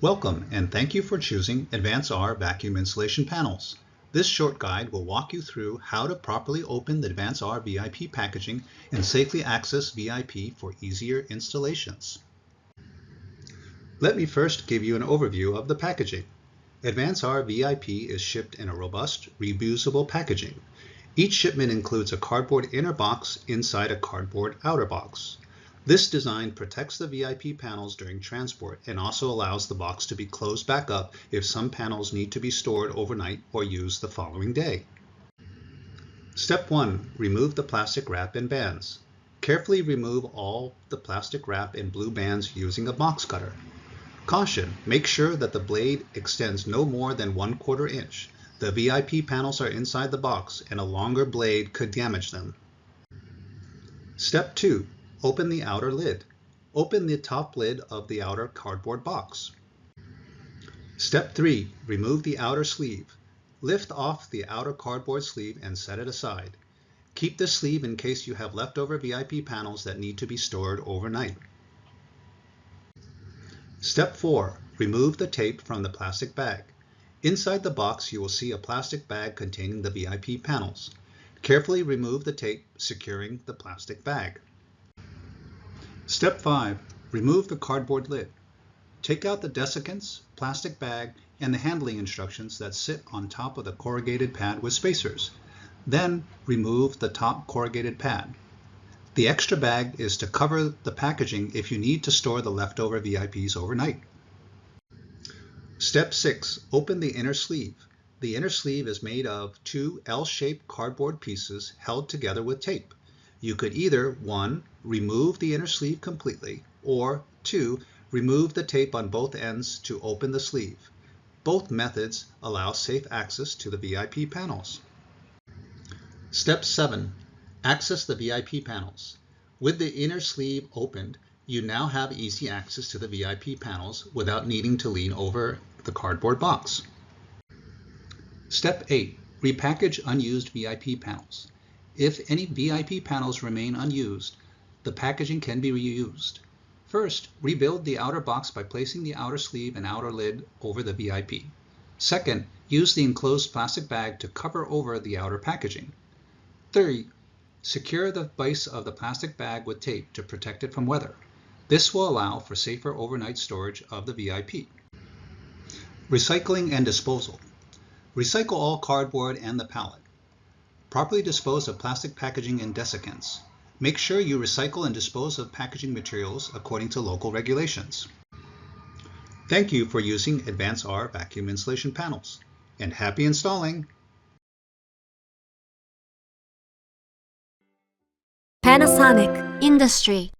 Welcome and thank you for choosing ADVANC-R vacuum insulation panels. This short guide will walk you through how to properly open the ADVANC-R VIP packaging and safely access VIP for easier installations. Let me first give you an overview of the packaging. ADVANC-R VIP is shipped in a robust, reusable packaging. Each shipment includes a cardboard inner box inside a cardboard outer box. This design protects the VIP panels during transport and also allows the box to be closed back up if some panels need to be stored overnight or used the following day. Step 1. Remove the plastic wrap and bands. Carefully remove all the plastic wrap and blue bands using a box cutter. Caution: make sure that the blade extends no more than 1/4 inch. The VIP panels are inside the box and a longer blade could damage them. Step 2. Open the outer lid. Open the top lid of the outer cardboard box. Step 3. Remove the outer sleeve. Lift off the outer cardboard sleeve and set it aside. Keep this sleeve in case you have leftover VIP panels that need to be stored overnight. Step 4. Remove the tape from the plastic bag. Inside the box, you will see a plastic bag containing the VIP panels. Carefully remove the tape securing the plastic bag. Step 5. Remove the cardboard lid. Take out the desiccants, plastic bag, and the handling instructions that sit on top of the corrugated pad with spacers. Then remove the top corrugated pad. The extra bag is to cover the packaging if you need to store the leftover VIPs overnight. Step 6. Open the inner sleeve. The inner sleeve is made of 2 L-shaped cardboard pieces held together with tape. You could either 1. Remove the inner sleeve completely, or 2. Remove the tape on both ends to open the sleeve. Both methods allow safe access to the VIP panels. Step 7. Access the VIP panels. With the inner sleeve opened, you now have easy access to the VIP panels without needing to lean over the cardboard box. Step 8. Repackage unused VIP panels. If any VIP panels remain unused, the packaging can be reused. First, rebuild the outer box by placing the outer sleeve and outer lid over the VIP. Second, use the enclosed plastic bag to cover over the outer packaging. Third, secure the base of the plastic bag with tape to protect it from weather. This will allow for safer overnight storage of the VIP. Recycling and disposal. Recycle all cardboard and the pallet. Properly dispose of plastic packaging and desiccants. Make sure you recycle and dispose of packaging materials according to local regulations. Thank you for using ADVANC-R vacuum insulation panels, and happy installing! Panasonic Industry